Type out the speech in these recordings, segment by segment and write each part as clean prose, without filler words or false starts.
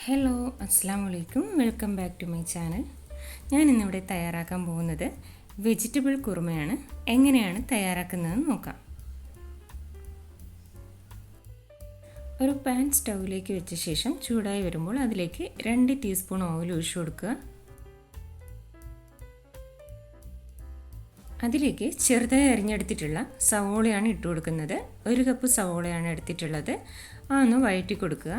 Hello അസ്സലാമു അലൈക്കും, welcome back to my channel. ഞാൻ ഇന്നിവിടെ തയ്യാറാക്കാൻ പോകുന്നത് വെജിറ്റബിൾ കുറുമയാണ്. എങ്ങനെയാണ് തയ്യാറാക്കുന്നതെന്ന് നോക്കാം. ഒരു പാൻ സ്റ്റൗവിലേക്ക് വെച്ച ശേഷം ചൂടായി വരുമ്പോൾ അതിലേക്ക് 2 ടീസ്പൂൺ ഓയിൽ ഒഴിച്ചു കൊടുക്കുക. അതിലേക്ക് ചെറുതായി അരിഞ്ഞെടുത്തിട്ടുള്ള സവോളയാണ് ഇട്ട് കൊടുക്കുന്നത്. 1 കപ്പ് സവോളയാണ് എടുത്തിട്ടുള്ളത്. അതൊന്ന് വഴറ്റി കൊടുക്കുക.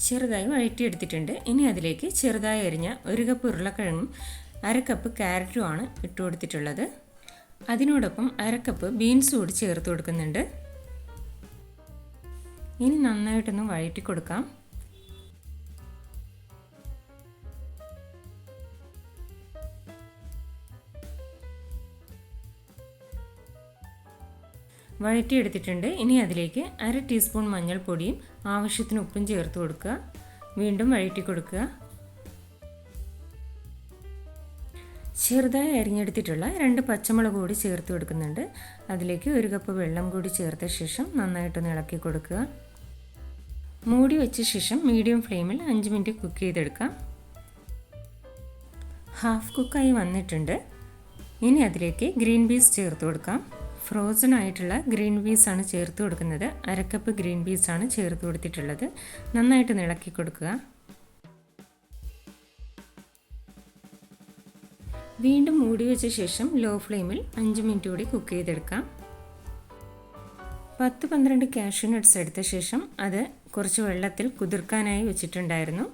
ചെറുതായി വഴറ്റിയെടുത്തിട്ടുണ്ട്. ഇനി അതിലേക്ക് ചെറുതായി അരിഞ്ഞ 1 കപ്പ് ഉരുളക്കിഴങ്ങും 1/2 കപ്പ് ക്യാരറ്റുമാണ് ഇട്ട് കൊടുത്തിട്ടുള്ളത്. അതിനോടൊപ്പം 1/2 കപ്പ് ബീൻസ് കൂടി ചേർത്ത് കൊടുക്കുന്നുണ്ട്. ഇനി നന്നായിട്ടൊന്ന് വഴറ്റി കൊടുക്കാം. വഴറ്റിയെടുത്തിട്ടുണ്ട്. ഇനി അതിലേക്ക് 1/2 ടീസ്പൂൺ മഞ്ഞൾപ്പൊടിയും ആവശ്യത്തിന് ഉപ്പും ചേർത്ത് കൊടുക്കുക. വീണ്ടും വഴറ്റി കൊടുക്കുക. ചെറുതായി അരിഞ്ഞെടുത്തിട്ടുള്ള 2 പച്ചമുളക് കൂടി ചേർത്ത് കൊടുക്കുന്നുണ്ട്. അതിലേക്ക് 1 കപ്പ് വെള്ളം കൂടി ചേർത്ത ശേഷം നന്നായിട്ടൊന്ന് ഇളക്കി കൊടുക്കുക. മൂടി വെച്ച ശേഷം മീഡിയം ഫ്ലെയിമിൽ 5 മിനിറ്റ് കുക്ക് ചെയ്തെടുക്കാം. ഹാഫ് കുക്കായി വന്നിട്ടുണ്ട്. ഇനി അതിലേക്ക് ഗ്രീൻ പീസ് ചേർത്ത് കൊടുക്കാം. ഫ്രോസൺ ആയിട്ടുള്ള ഗ്രീൻ പീസാണ് ചേർത്ത് കൊടുക്കുന്നത്. 1/2 കപ്പ് ഗ്രീൻ പീസാണ് ചേർത്ത് കൊടുത്തിട്ടുള്ളത്. നന്നായിട്ട് ഇളക്കി കൊടുക്കുക. വീണ്ടും മൂടി വെച്ച ശേഷം ലോ ഫ്ലെയിമിൽ 5 മിനിറ്റ് കൂടി കുക്ക് ചെയ്തെടുക്കാം. 10-12 കാഷ്യൂ നട്ട്സ് എടുത്ത ശേഷം അത് കുറച്ച് വെള്ളത്തിൽ കുതിർക്കാനായി വെച്ചിട്ടുണ്ടായിരുന്നു.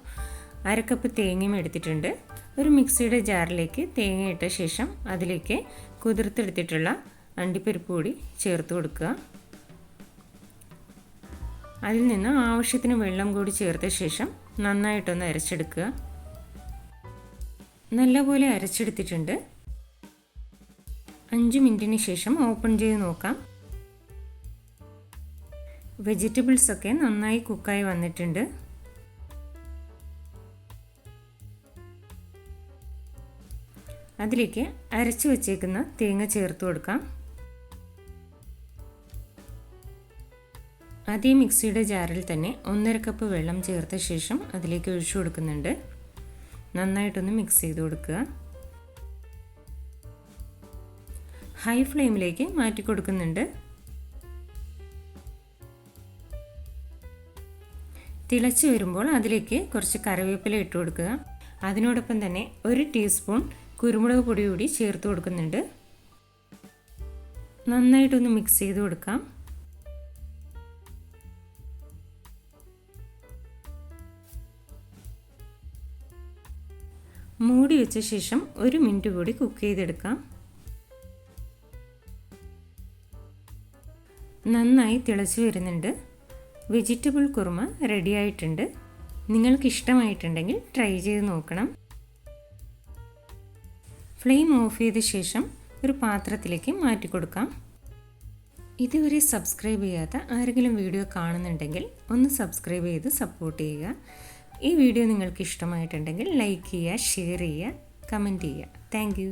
1/2 കപ്പ് തേങ്ങയും എടുത്തിട്ടുണ്ട്. ഒരു മിക്സിയുടെ ജാറിലേക്ക് തേങ്ങ ഇട്ട ശേഷം അതിലേക്ക് കുതിർത്തെടുത്തിട്ടുള്ള അണ്ടിപ്പരിപ്പ് കൂടി ചേർത്ത് കൊടുക്കുക. അതിൽ നിന്ന് ആവശ്യത്തിന് വെള്ളം കൂടി ചേർത്ത ശേഷം നന്നായിട്ടൊന്ന് അരച്ചെടുക്കുക. നല്ലപോലെ അരച്ചെടുത്തിട്ടുണ്ട്. 5 മിനിറ്റിന് ശേഷം ഓപ്പൺ ചെയ്ത് നോക്കാം. വെജിറ്റബിൾസൊക്കെ നന്നായി കുക്കായി വന്നിട്ടുണ്ട്. അതിലേക്ക് അരച്ചു വച്ചേക്കുന്ന തേങ്ങ ചേർത്ത് കൊടുക്കാം. അതേ മിക്സിയുടെ ജാറിൽ തന്നെ 1/2 കപ്പ് വെള്ളം ചേർത്ത ശേഷം അതിലേക്ക് ഒഴിച്ചു കൊടുക്കുന്നുണ്ട്. നന്നായിട്ടൊന്ന് മിക്സ് ചെയ്ത് കൊടുക്കുക. ഹൈ ഫ്ലെയിമിലേക്ക് മാറ്റി കൊടുക്കുന്നുണ്ട്. തിളച്ച് വരുമ്പോൾ അതിലേക്ക് കുറച്ച് കറിവേപ്പില ഇട്ട് കൊടുക്കുക. അതിനോടൊപ്പം തന്നെ 1 ടീസ്പൂൺ കുരുമുളക് പൊടി കൂടി ചേർത്ത് കൊടുക്കുന്നുണ്ട്. നന്നായിട്ടൊന്ന് മിക്സ് ചെയ്ത് കൊടുക്കാം. മൂടി വെച്ച ശേഷം 1 മിനിറ്റ് കൂടി കുക്ക് ചെയ്തെടുക്കാം. നന്നായി തിളച്ച് വരുന്നുണ്ട്. വെജിറ്റബിൾ കുറുമ റെഡി ആയിട്ടുണ്ട്. നിങ്ങൾക്ക് ഇഷ്ടമായിട്ടുണ്ടെങ്കിൽ ട്രൈ ചെയ്ത് നോക്കണം. ഫ്ലെയിം ഓഫ് ചെയ്ത ശേഷം ഒരു പാത്രത്തിലേക്ക് മാറ്റി കൊടുക്കാം. ഇതുവരെ സബ്സ്ക്രൈബ് ചെയ്യാത്ത ആരെങ്കിലും വീഡിയോ കാണുന്നുണ്ടെങ്കിൽ ഒന്ന് സബ്സ്ക്രൈബ് ചെയ്ത് സപ്പോർട്ട് ചെയ്യുക. ഈ വീഡിയോ നിങ്ങൾക്ക് ഇഷ്ടമായിട്ടുണ്ടെങ്കിൽ ലൈക്ക് ചെയ്യുക, ഷെയർ ചെയ്യുക, കമൻറ്റ് ചെയ്യുക. Thank you.